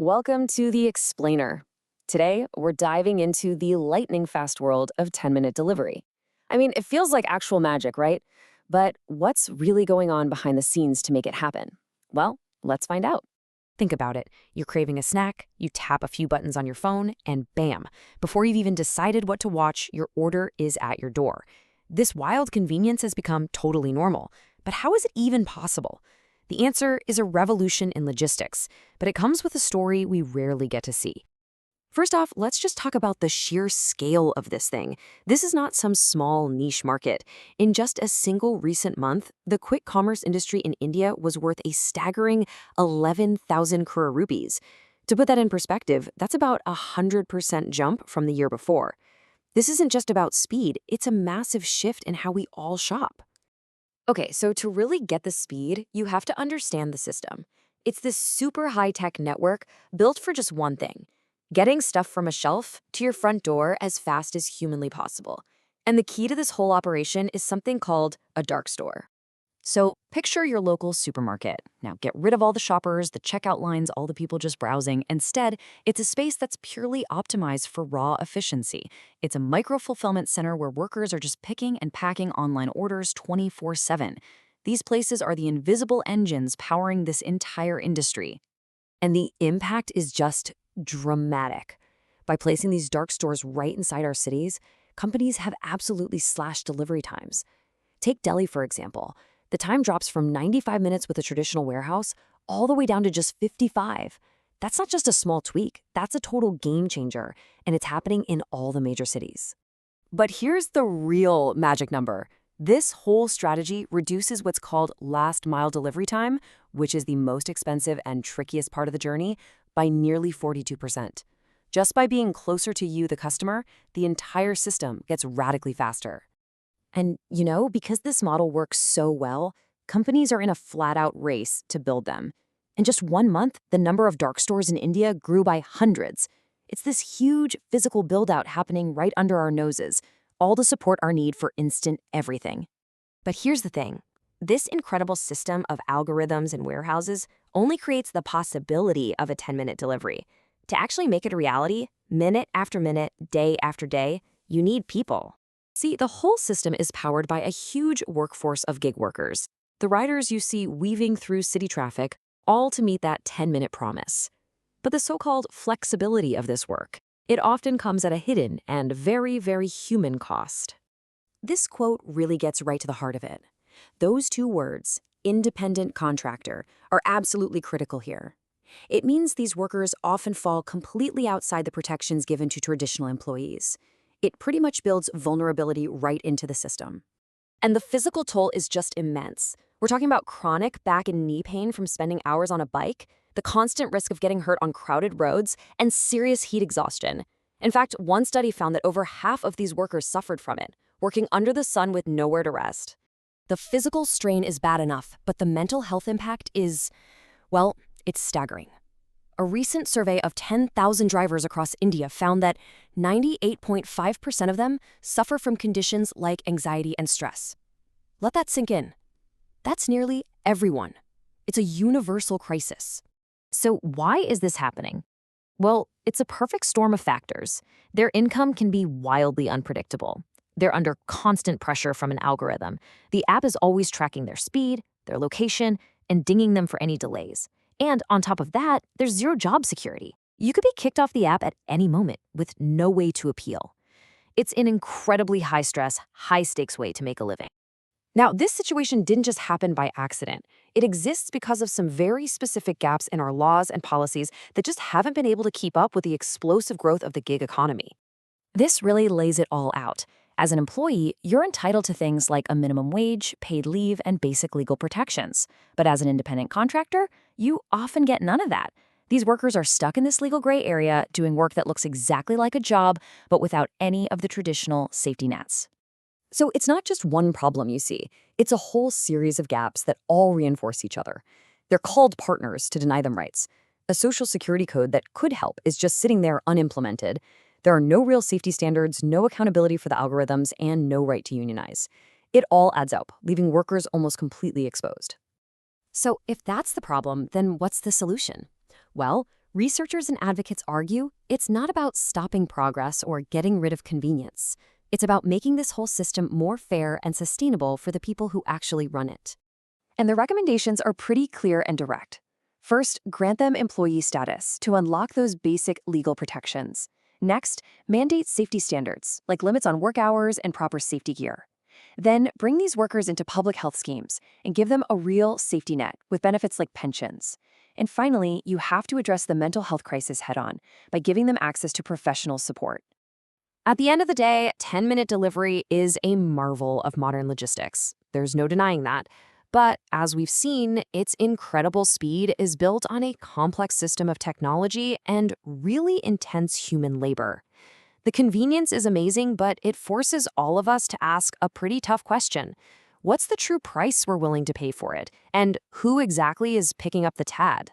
Welcome to The Explainer. Today, we're diving into the lightning fast world of 10-minute delivery. I mean, it feels like actual magic, right? But what's really going on behind the scenes to make it happen? Well, let's find out. Think about it. You're craving a snack, you tap a few buttons on your phone, and bam, before you've even decided what to watch, your order is at your door. This wild convenience has become totally normal. But how is it even possible? The answer is a revolution in logistics, but it comes with a story we rarely get to see. First off, let's just talk about the sheer scale of this thing. This is not some small niche market. In just a single recent month, the quick commerce industry in India was worth a staggering 11,000 crore rupees. To put that in perspective, that's about a 100% jump from the year before. This isn't just about speed, it's a massive shift in how we all shop. Okay, so to really get the speed, you have to understand the system. It's this super high-tech network built for just one thing: getting stuff from a shelf to your front door as fast as humanly possible. And the key to this whole operation is something called a dark store. So picture your local supermarket. Now get rid of all the shoppers, the checkout lines, all the people just browsing. Instead, it's a space that's purely optimized for raw efficiency. It's a micro-fulfillment center where workers are just picking and packing online orders 24/7. These places are the invisible engines powering this entire industry. And the impact is just dramatic. By placing these dark stores right inside our cities, companies have absolutely slashed delivery times. Take Delhi, for example. The time drops from 95 minutes with a traditional warehouse all the way down to just 55. That's not just a small tweak, that's a total game changer, and it's happening in all the major cities. But here's the real magic number. This whole strategy reduces what's called last mile delivery time, which is the most expensive and trickiest part of the journey, by nearly 42%. Just by being closer to you, the customer, the entire system gets radically faster. And because this model works so well, companies are in a flat-out race to build them. In just 1 month, the number of dark stores in India grew by hundreds. It's this huge physical build-out happening right under our noses, all to support our need for instant everything. But here's the thing. This incredible system of algorithms and warehouses only creates the possibility of a 10-minute delivery. To actually make it a reality, minute after minute, day after day, you need people. See, the whole system is powered by a huge workforce of gig workers, the riders you see weaving through city traffic, all to meet that 10-minute promise. But the so-called flexibility of this work, it often comes at a hidden and very, very human cost. This quote really gets right to the heart of it. Those two words, independent contractor, are absolutely critical here. It means these workers often fall completely outside the protections given to traditional employees. It pretty much builds vulnerability right into the system. And the physical toll is just immense. We're talking about chronic back and knee pain from spending hours on a bike, the constant risk of getting hurt on crowded roads, and serious heat exhaustion. In fact, one study found that over half of these workers suffered from it, working under the sun with nowhere to rest. The physical strain is bad enough, but the mental health impact is, well, it's staggering. A recent survey of 10,000 drivers across India found that 98.5% of them suffer from conditions like anxiety and stress. Let that sink in. That's nearly everyone. It's a universal crisis. So why is this happening? Well, it's a perfect storm of factors. Their income can be wildly unpredictable. They're under constant pressure from an algorithm. The app is always tracking their speed, their location, and dinging them for any delays. And on top of that, there's zero job security. You could be kicked off the app at any moment with no way to appeal. It's an incredibly high-stress, high-stakes way to make a living. Now, this situation didn't just happen by accident. It exists because of some very specific gaps in our laws and policies that just haven't been able to keep up with the explosive growth of the gig economy. This really lays it all out. As an employee, you're entitled to things like a minimum wage, paid leave, and basic legal protections. But as an independent contractor, you often get none of that. These workers are stuck in this legal gray area, doing work that looks exactly like a job, but without any of the traditional safety nets. So it's not just one problem you see. It's a whole series of gaps that all reinforce each other. They're called partners to deny them rights. A social security code that could help is just sitting there unimplemented. There are no real safety standards, no accountability for the algorithms, and no right to unionize. It all adds up, leaving workers almost completely exposed. So if that's the problem, then what's the solution? Well, Researchers and advocates argue it's not about stopping progress or getting rid of convenience. It's about making this whole system more fair and sustainable for the people who actually run it. And the recommendations are pretty clear and direct. First, grant them employee status to unlock those basic legal protections. Next, mandate safety standards, like limits on work hours and proper safety gear. Then, bring these workers into public health schemes and give them a real safety net with benefits like pensions. And finally, you have to address the mental health crisis head-on by giving them access to professional support. At the end of the day, 10-minute delivery is a marvel of modern logistics. There's no denying that. But as we've seen, its incredible speed is built on a complex system of technology and really intense human labor. The convenience is amazing, but it forces all of us to ask a pretty tough question. What's the true price we're willing to pay for it? And who exactly is picking up the tab?